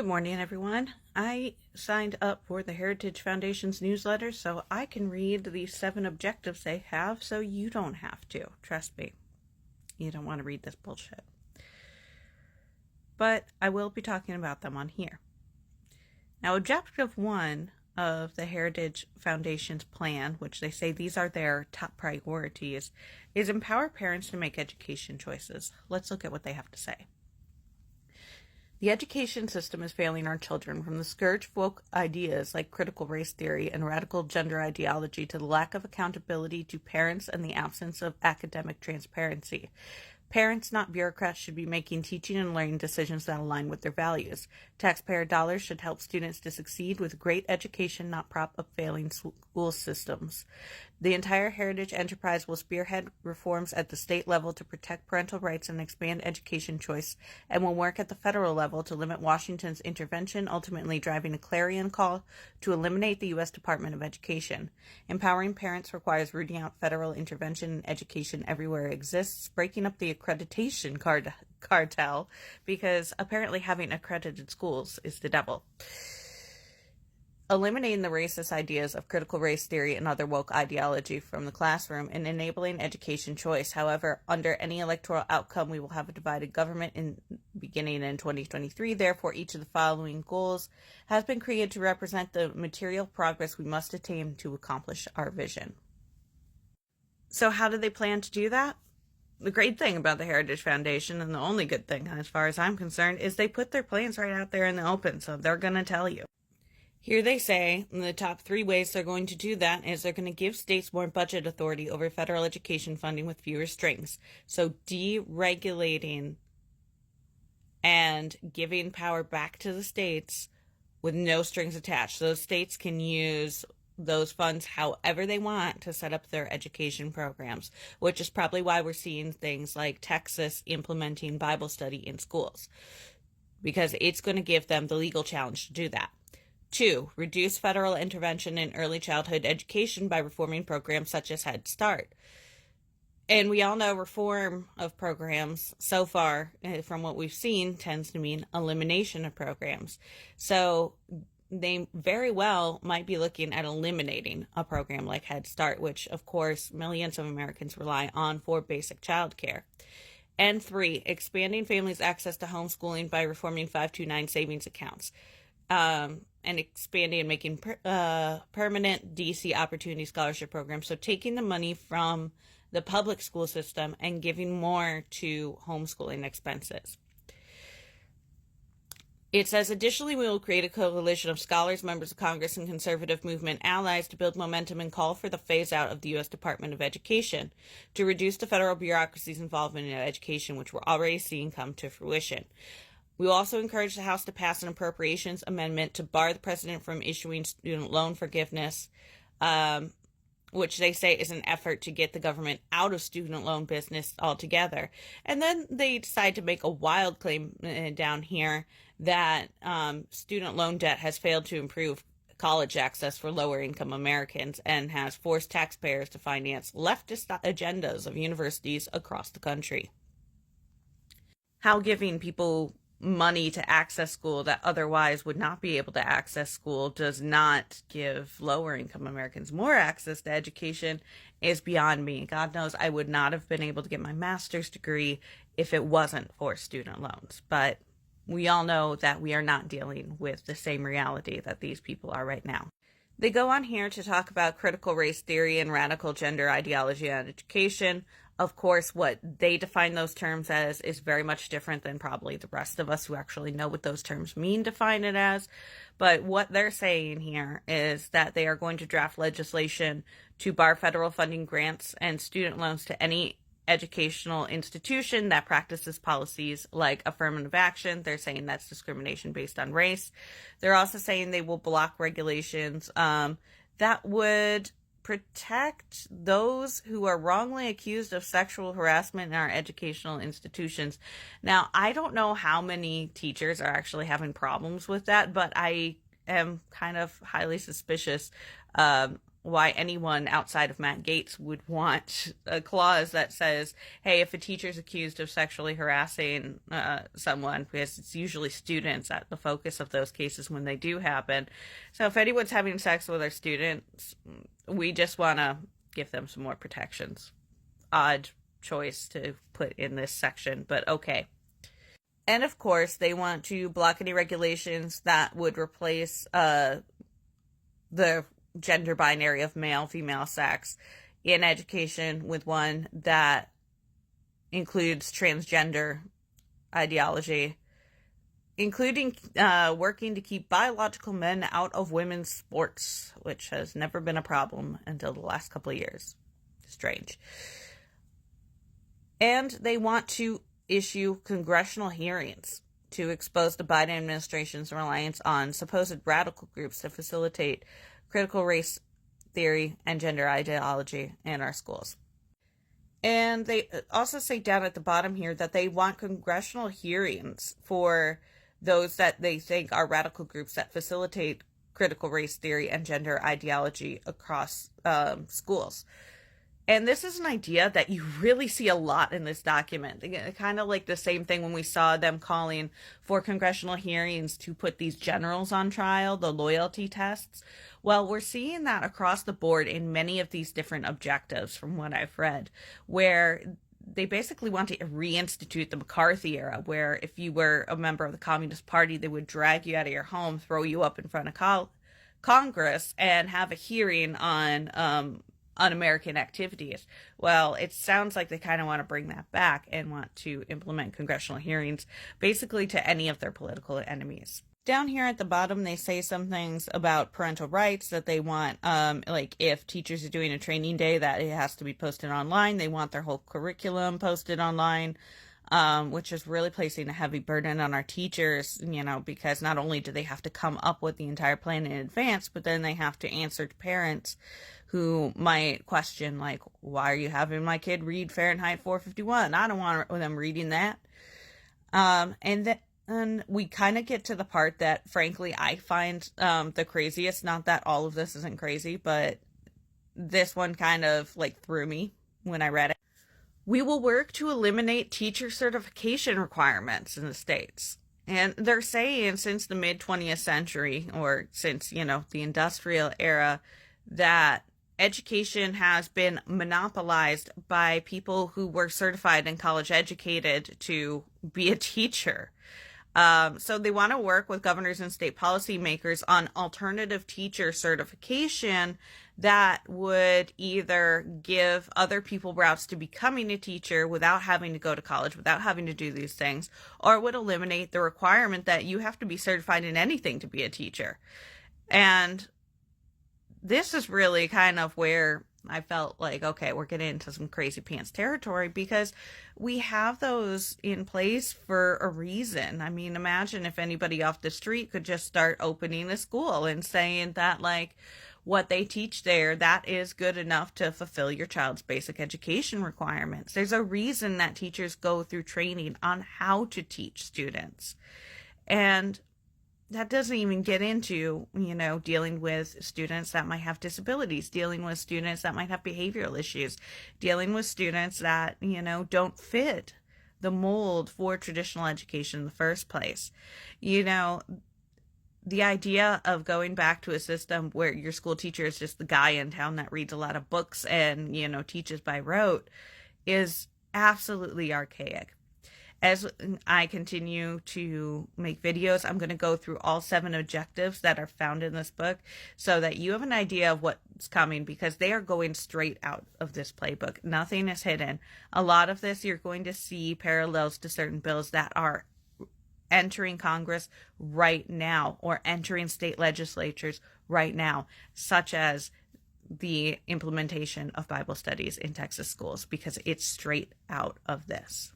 Good morning, everyone. I signed up for the Heritage Foundation's newsletter so I can read the 7 objectives they have so you don't have to. Trust me, you don't want to read this bullshit. But I will be talking about them on here. Now, Objective 1 of the Heritage Foundation's plan, which they say these are their top priorities, is empower parents to make education choices. Let's look at what they have to say. The education system is failing our children, from the scourge of woke ideas like critical race theory and radical gender ideology to the lack of accountability to parents and the absence of academic transparency. Parents, not bureaucrats, should be making teaching and learning decisions that align with their values. Taxpayer dollars should help students to succeed with great education, not prop up failing school systems. The entire Heritage enterprise will spearhead reforms at the state level to protect parental rights and expand education choice, and will work at the federal level to limit Washington's intervention, ultimately driving a clarion call to eliminate the U.S. Department of Education. Empowering parents requires rooting out federal intervention in education everywhere it exists, breaking up the accreditation cartel, because apparently having accredited schools is the devil. Eliminating the racist ideas of critical race theory and other woke ideology from the classroom, and enabling education choice. However, under any electoral outcome, we will have a divided government beginning in 2023. Therefore, each of the following goals has been created to represent the material progress we must attain to accomplish our vision. So how do they plan to do that? The great thing about the Heritage Foundation, and the only good thing as far as I'm concerned, is they put their plans right out there in the open, so they're going to tell you. Here they say the top 3 ways they're going to do that is they're going to give states more budget authority over federal education funding with fewer strings. So deregulating and giving power back to the states with no strings attached. So those states can use those funds however they want to set up their education programs, which is probably why we're seeing things like Texas implementing Bible study in schools, because it's going to give them the legal challenge to do that. 2, reduce federal intervention in early childhood education by reforming programs such as Head Start. And we all know reform of programs so far, from what we've seen, tends to mean elimination of programs. So they very well might be looking at eliminating a program like Head Start, which, of course, millions of Americans rely on for basic child care. And 3, expanding families' access to homeschooling by reforming 529 savings accounts. And expanding and making permanent DC Opportunity Scholarship Program. So taking the money from the public school system and giving more to homeschooling expenses. It says, additionally, we will create a coalition of scholars, members of Congress, and conservative movement allies to build momentum and call for the phase-out of the U.S. Department of Education to reduce the federal bureaucracy's involvement in education, which we're already seeing come to fruition. We will also encourage the House to pass an appropriations amendment to bar the president from issuing student loan forgiveness, which they say is an effort to get the government out of student loan business altogether. And then they decide to make a wild claim down here that student loan debt has failed to improve college access for lower income Americans and has forced taxpayers to finance leftist agendas of universities across the country. How giving people money to access school that otherwise would not be able to access school does not give lower income Americans more access to education is beyond me. God knows I would not have been able to get my master's degree if it wasn't for student loans. But we all know that we are not dealing with the same reality that these people are right now. They go on here to talk about critical race theory and radical gender ideology and education. Of course, what they define those terms as is very much different than probably the rest of us who actually know what those terms mean define it as. But what they're saying here is that they are going to draft legislation to bar federal funding grants and student loans to any educational institution that practices policies like affirmative action. They're saying that's discrimination based on race. They're also saying they will block regulations that would protect those who are wrongly accused of sexual harassment in our educational institutions. Now, I don't know how many teachers are actually having problems with that, but I am kind of highly suspicious why anyone outside of Matt Gaetz would want a clause that says, hey, if a teacher's accused of sexually harassing someone, because it's usually students at the focus of those cases when they do happen. So if anyone's having sex with their students, we just want to give them some more protections. Odd choice to put in this section, but okay. And of course, they want to block any regulations that would replace the gender binary of male, female, sex in education with one that includes transgender ideology, including working to keep biological men out of women's sports, which has never been a problem until the last couple of years. Strange. And they want to issue congressional hearings to expose the Biden administration's reliance on supposed radical groups to facilitate critical race theory and gender ideology in our schools. And they also say down at the bottom here that they want congressional hearings for those that they think are radical groups that facilitate critical race theory and gender ideology across schools. And this is an idea that you really see a lot in this document. Kind of like the same thing when we saw them calling for congressional hearings to put these generals on trial, the loyalty tests. Well, we're seeing that across the board in many of these different objectives from what I've read, where they basically want to reinstitute the McCarthy era, where if you were a member of the Communist Party, they would drag you out of your home, throw you up in front of Congress, and have a hearing on un-American activities. Well, it sounds like they kind of want to bring that back and want to implement congressional hearings basically to any of their political enemies. Down here at the bottom, they say some things about parental rights that they want, like if teachers are doing a training day, that it has to be posted online. They want their whole curriculum posted online, which is really placing a heavy burden on our teachers, because not only do they have to come up with the entire plan in advance, but then they have to answer to parents who might question, like, why are you having my kid read Fahrenheit 451? I don't want them reading that. And we kind of get to the part that, frankly, I find the craziest. Not that all of this isn't crazy, but this one kind of, threw me when I read it. We will work to eliminate teacher certification requirements in the states. And they're saying since the mid-20th century, or since, the industrial era, that education has been monopolized by people who were certified and college educated to be a teacher. So they want to work with governors and state policymakers on alternative teacher certification that would either give other people routes to becoming a teacher without having to go to college, without having to do these things, or would eliminate the requirement that you have to be certified in anything to be a teacher. And this is really kind of where I felt like, okay, we're getting into some crazy pants territory, because we have those in place for a reason. I mean, imagine if anybody off the street could just start opening a school and saying that, what they teach there, that is good enough to fulfill your child's basic education requirements. There's a reason that teachers go through training on how to teach students. And that doesn't even get into, dealing with students that might have disabilities, dealing with students that might have behavioral issues, dealing with students that, don't fit the mold for traditional education in the first place. The idea of going back to a system where your school teacher is just the guy in town that reads a lot of books and, teaches by rote is absolutely archaic. As I continue to make videos, I'm going to go through all 7 objectives that are found in this book so that you have an idea of what's coming, because they are going straight out of this playbook. Nothing is hidden. A lot of this you're going to see parallels to certain bills that are entering Congress right now or entering state legislatures right now, such as the implementation of Bible studies in Texas schools, because it's straight out of this.